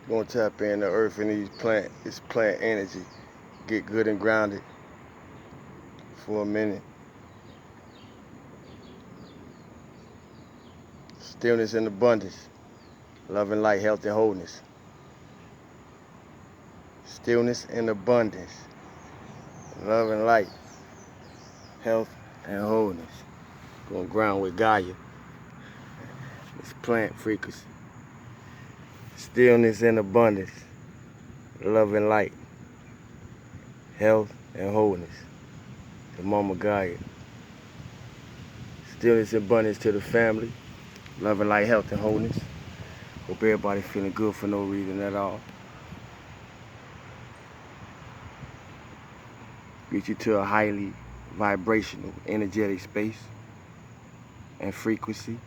Gonna tap in the earth and this plant energy. Get good and grounded for a minute. Stillness and abundance. Love and light, health and wholeness. Stillness and abundance. Love and light, health and wholeness. Gonna ground with Gaia. This plant frequency. Stillness and abundance. Love and light, health and wholeness. To Mama Gaia. Stillness and abundance to the family. Love and light, health and wholeness. Hope everybody feeling good for no reason at all. Get you to a highly vibrational, energetic space and frequency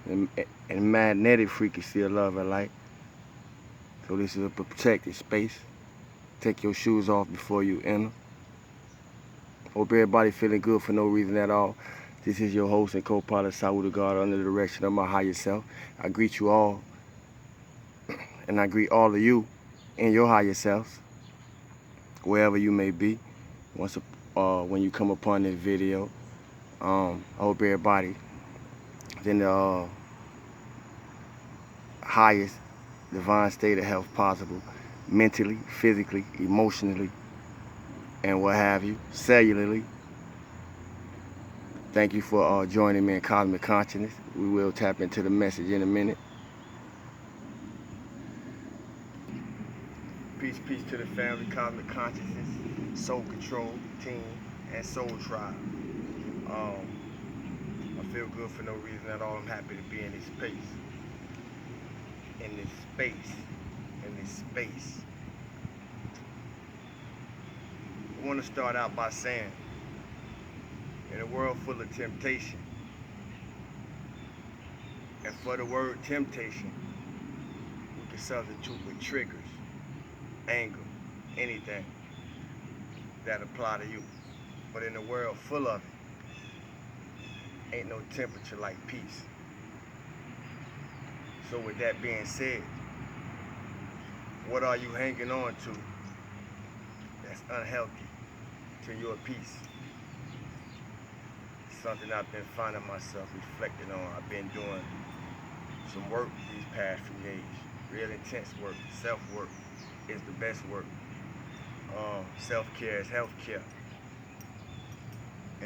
and magnetic frequency of love and light. So this is a protected space. Take your shoes off before you enter. Hope everybody feeling good for no reason at all. This is your host and co-pilot, Sawu the God, under the direction of my higher self. I greet you all, and I greet all of you in your higher selves, wherever you may be. When you come upon this video, I hope everybody is in the highest divine state of health possible, mentally, physically, emotionally, and what have you, cellularly. Thank you for joining me in Cosmic Consciousness. We will tap into the message in a minute. Peace, peace to the family, Cosmic Consciousness, Soul Control Team, and Soul Tribe. I feel good for no reason at all. I'm happy to be in this space. In this space. I want to start out by saying, in a world full of temptation, and for the word temptation, we can substitute with triggers, anger, anything that apply to you. But in a world full of it, ain't no temperature like peace. So with that being said, what are you hanging on to that's unhealthy to your peace? Something I've been finding myself reflecting on. I've been doing some work these past few days. Real intense work. Self-work is the best work. Self-care is health-care.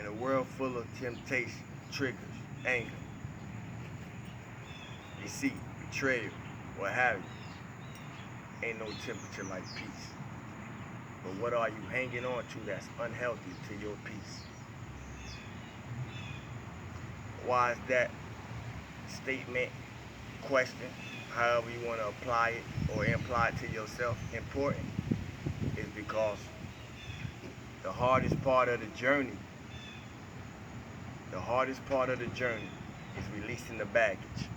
In a world full of temptation, triggers, anger, deceit, betrayal, what have you, ain't no temperature like peace. But what are you hanging on to that's unhealthy to your peace? Why is that statement, question, however you want to apply it or imply it to yourself, important? Is because the hardest part of the journey is releasing the baggage.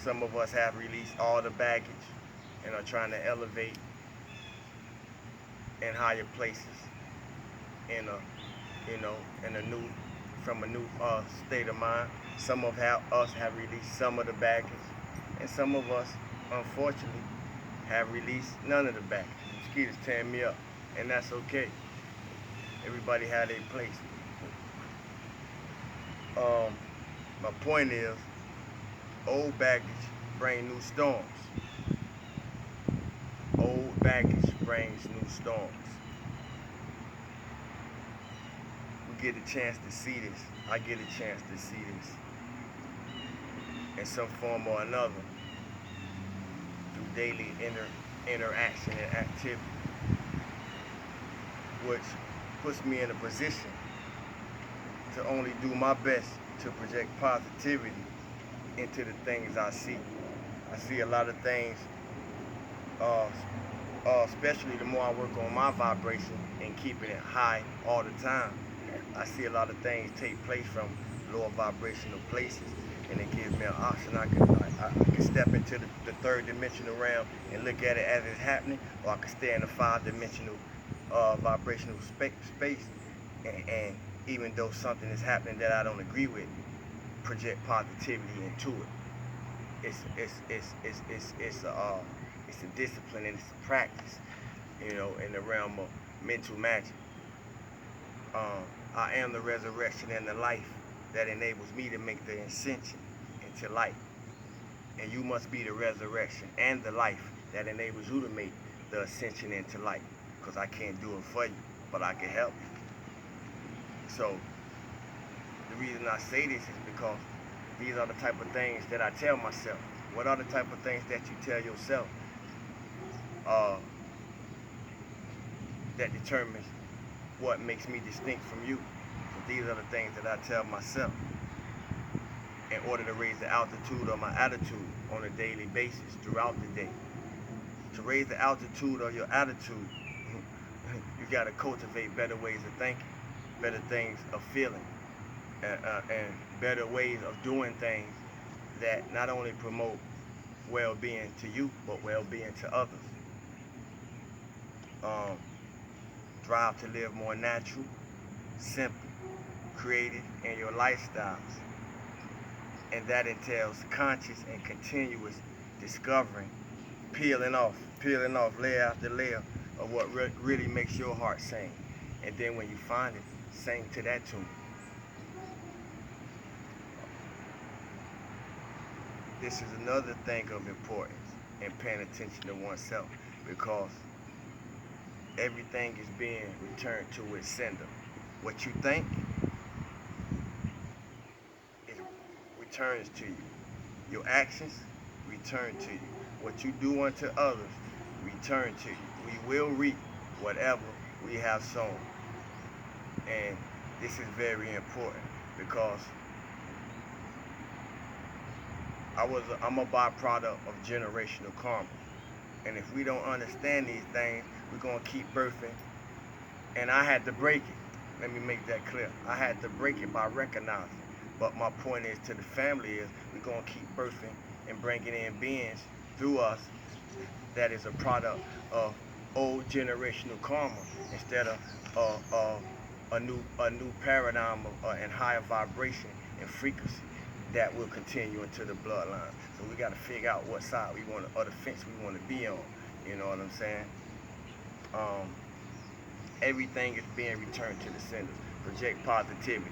Some of us have released all the baggage and are trying to elevate in higher places from a new state of mind. Some of us have released some of the baggage, and some of us, unfortunately, have released none of the baggage. Mosquitoes tearing me up, and that's okay. Everybody had their place. My point is, old baggage brings new storms. Old baggage brings new storms. We get a chance to see this. I get a chance to see this in some form or another through daily interaction and activity, which puts me in a position to only do my best to project positivity into the things I see. I see a lot of things, especially the more I work on my vibration and keeping it high all the time. I see a lot of things take place from lower vibrational places, and it gives me an option. I can step into the third dimensional realm and look at it as it's happening, or I can stay in the 5-dimensional vibrational space, and even though something is happening that I don't agree with, project positivity into it. it's a discipline and it's a practice, you know, in the realm of mental magic. I am the resurrection and the life that enables me to make the ascension into life. And you must be the resurrection and the life that enables you to make the ascension into life. Because I can't do it for you, but I can help you. So the reason I say this is because these are the type of things that I tell myself. What are the type of things that you tell yourself that determines what makes me distinct from you? So these are the things that I tell myself in order to raise the altitude of my attitude on a daily basis throughout the day. To raise the altitude of your attitude, you got to cultivate better ways of thinking, better things of feeling, and better ways of doing things that not only promote well-being to you, but well-being to others. Drive to live more natural, simple, creative in your lifestyles. And that entails conscious and continuous discovering, peeling off layer after layer of what really makes your heart sing. And then when you find it, sing to that tune. This is another thing of importance in paying attention to oneself, because everything is being returned to its sender. What you think, it returns to you. Your actions return to you. What you do unto others, return to you. We will reap whatever we have sown. And this is very important because I'm a byproduct of generational karma. And if we don't understand these things, we're going to keep birthing. And I had to break it. Let me make that clear. I had to break it by recognizing. But my point is to the family is we're going to keep birthing and bringing in beings through us that is a product of old generational karma instead of a new paradigm and higher vibration and frequency that will continue into the bloodline. So we got to figure out what side we want, or the fence we want to be on. You know what I'm saying? Everything is being returned to the senders. Project positivity.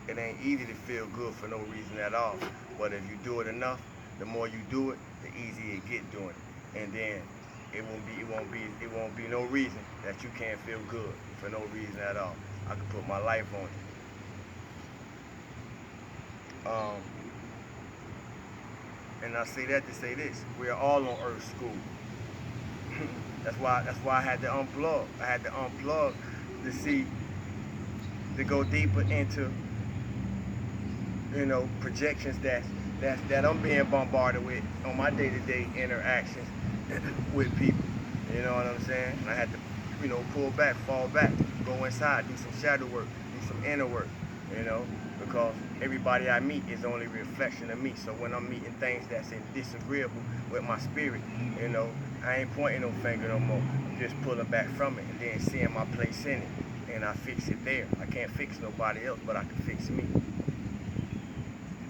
It ain't easy to feel good for no reason at all. But if you do it enough, the more you do it, the easier it get doing it. And then it won't be no reason that you can't feel good for no reason at all. I can put my life on it. And I say that to say this: we are all on Earth School. That's why I had to unplug. I had to unplug to go deeper into, you know, projections that I'm being bombarded with on my day-to-day interactions with people. You know what I'm saying? And I had to, you know, pull back, fall back, go inside, do some shadow work, do some inner work, you know, because everybody I meet is only a reflection of me. So when I'm meeting things that's disagreeable with my spirit, you know, I ain't pointing no finger no more. I'm just pulling back from it and then seeing my place in it, and I fix it there. I can't fix nobody else, but I can fix me.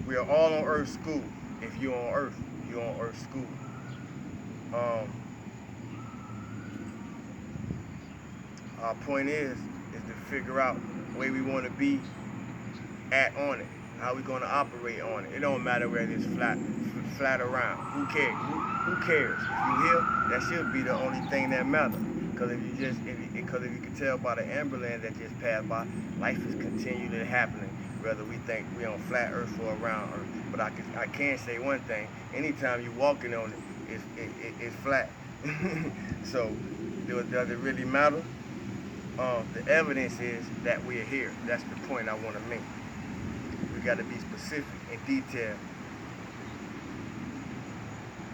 We are all on Earth School. If you're on Earth, you're on Earth School. Our point is to figure out where we want to be at on it, how we going to operate on it. It don't matter whether it's flat around. Who cares? Who cares? If you here, that should be the only thing that matters. Because if you can tell by the ambulance that just passed by, life is continually happening, whether we think we on flat Earth or around Earth. But I can say one thing: anytime you're walking on it, it's flat. So does it really matter? The evidence is that we're here. That's the point I want to make. We got to be specific and detailed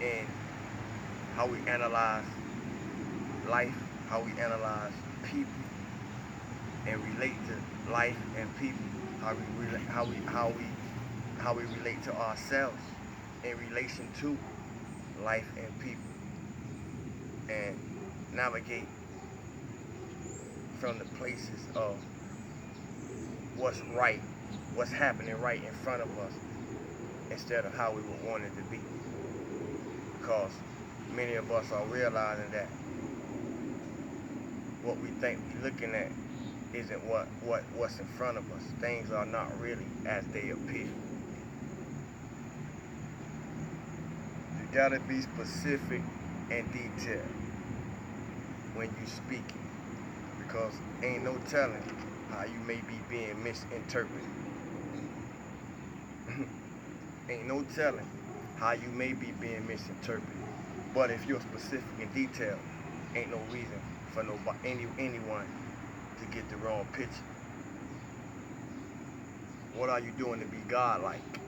in how we analyze life, how we analyze people, and relate to life and people. How we relate to ourselves in relation to life and people, and navigate from the places of what's right, what's happening right in front of us, instead of how we would want it to be. Because many of us are realizing that what we think we're looking at isn't what's in front of us. Things are not really as they appear. You gotta be specific and detailed when you speaking, because ain't no telling how you may be being misinterpreted. Ain't no telling how you may be being misinterpreted. But if you're specific and detailed, ain't no reason for anyone to get the wrong picture. What are you doing to be God-like?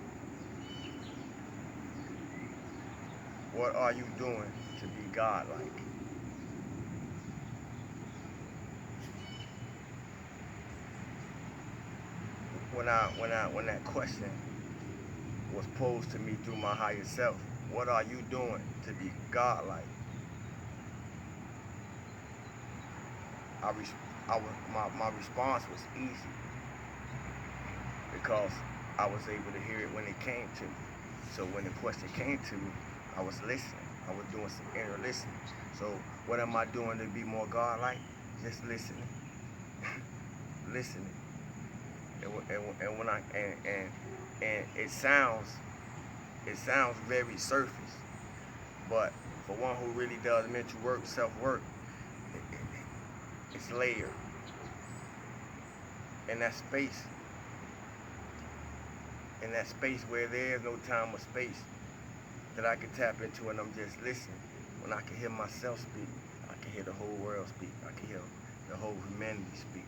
What are you doing to be God-like? When that question was posed to me through my higher self, what are you doing to be God-like? My response was easy because I was able to hear it when it came to me. So when the question came to me, I was listening. I was doing some inner listening. So what am I doing to be more God-like? Just listening, listening. And it sounds very surface, but for one who really does mental work, self-work, it's layered. In that space where there is no time or space that I can tap into, and I'm just listening. When I can hear myself speak, I can hear the whole world speak. I can hear the whole humanity speak.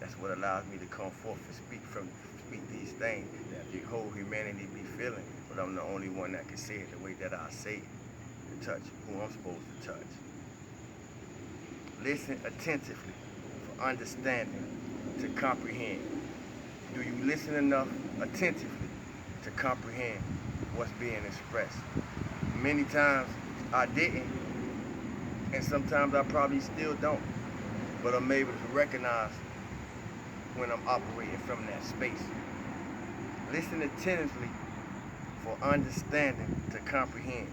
That's what allows me to come forth and speak these things that the whole humanity be feeling. But I'm the only one that can say it the way that I say it, to touch who I'm supposed to touch. Listen attentively for understanding to comprehend. Do you listen enough attentively to comprehend what's being expressed? Many times I didn't, and sometimes I probably still don't, but I'm able to recognize when I'm operating from that space. Listen attentively for understanding to comprehend.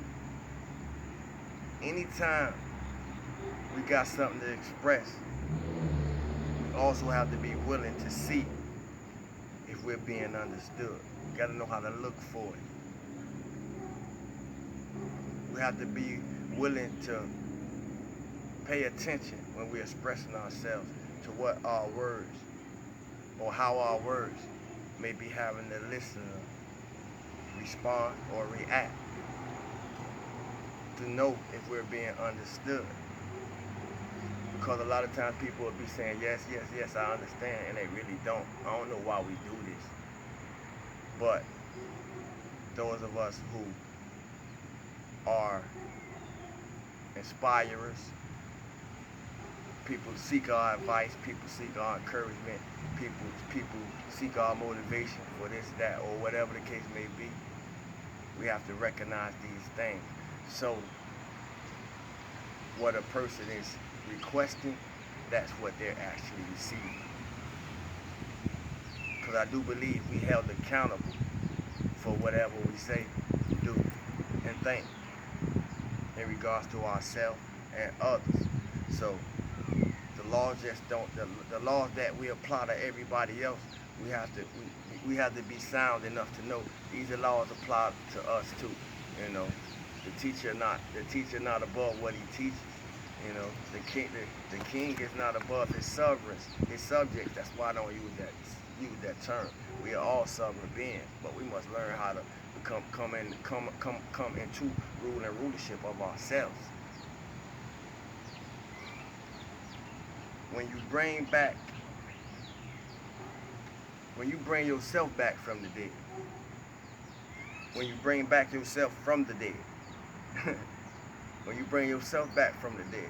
Anytime we got something to express, we also have to be willing to see if we're being understood. We got to know how to look for it. We have to be willing to pay attention when we're expressing ourselves to what our words or how our words may be having the listener respond or react, to know if we're being understood. Because a lot of times people will be saying, yes, yes, yes, I understand, and they really don't. I don't know why we do this. But those of us who are inspirers, people seek our advice, people seek our encouragement, people seek our motivation for this, that, or whatever the case may be. We have to recognize these things. So what a person is requesting, that's what they're actually receiving. Because I do believe we held accountable for whatever we say, do, and think in regards to ourselves and others. So the laws just don't, the laws that we apply to everybody else, we have to be sound enough to know these are laws apply to us too. You know, the teacher not above what he teaches. You know, the king is not above his subjects. That's why I don't use that term. We are all sovereign beings, but we must learn how to come into rule and rulership of ourselves. When you bring yourself back from the dead, when you bring back yourself from the dead, when you bring yourself back from the dead,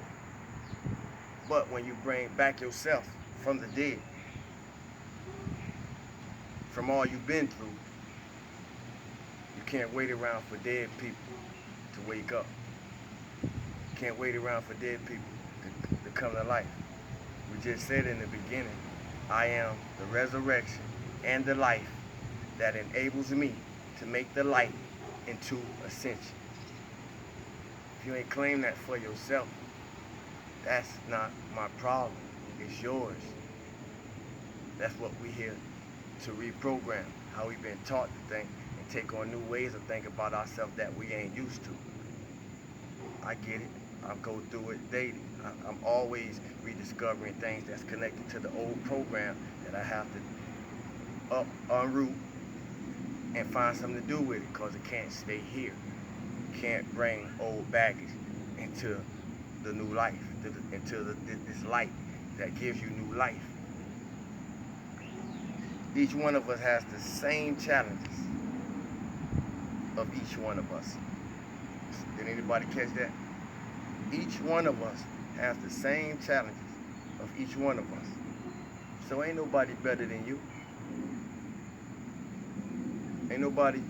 but when you bring back yourself from the dead, from all you've been through, you can't wait around for dead people to wake up. You can't wait around for dead people to come to life. We just said in the beginning, I am the resurrection and the life that enables me to make the light into Ascension. If you ain't claim that for yourself, that's not my problem. It's yours. That's what we here to reprogram, how we've been taught to think and take on new ways of thinking about ourselves that we ain't used to. I get it. I go through it daily. I'm always rediscovering things that's connected to the old program that I have to unroot and find something to do with it, because it can't stay here. Can't bring old baggage into the new life, into this light that gives you new life. Each one of us has the same challenges of each one of us. Did anybody catch that? Each one of us has the same challenges of each one of us. So ain't nobody better than you. Ain't nobody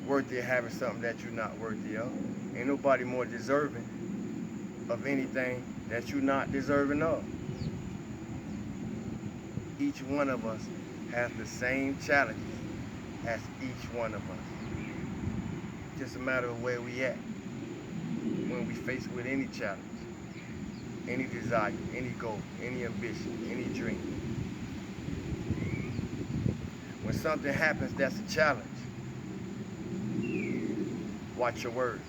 worthy of having something that you're not worthy of. Ain't nobody more deserving of anything that you're not deserving of. Each one of us has the same challenges as each one of us. Just a matter of where we at when we face with any challenge, any desire, any goal, any ambition, any dream. When something happens that's a challenge, watch your words.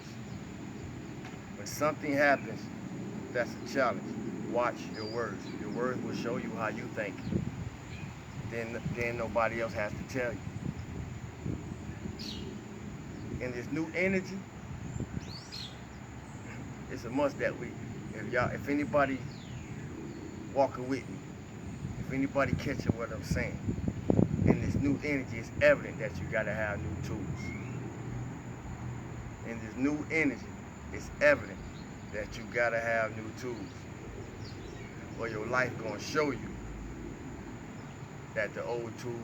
When something happens that's a challenge, watch your words. Your words will show you how you think. Then nobody else has to tell you. In this new energy, it's a must that if anybody walking with me, if anybody catching what I'm saying, in this new energy, it's evident that you gotta have new tools. In this new energy, it's evident that you gotta have new tools, or your life gonna show you that the old tools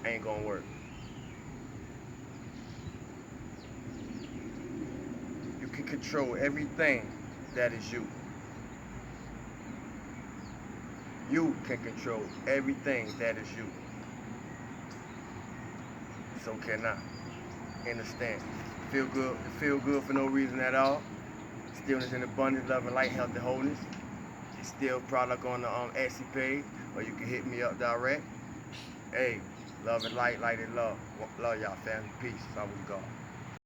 ain't gonna work. You can control everything that is you. You can control everything that is you. So can I. Understand? Feel good for no reason at all. Stillness and abundance, love and light, health and wholeness. It's still product on the Etsy page, or you can hit me up direct. Hey, love and light, light and love. Love y'all, family. Peace. I was God.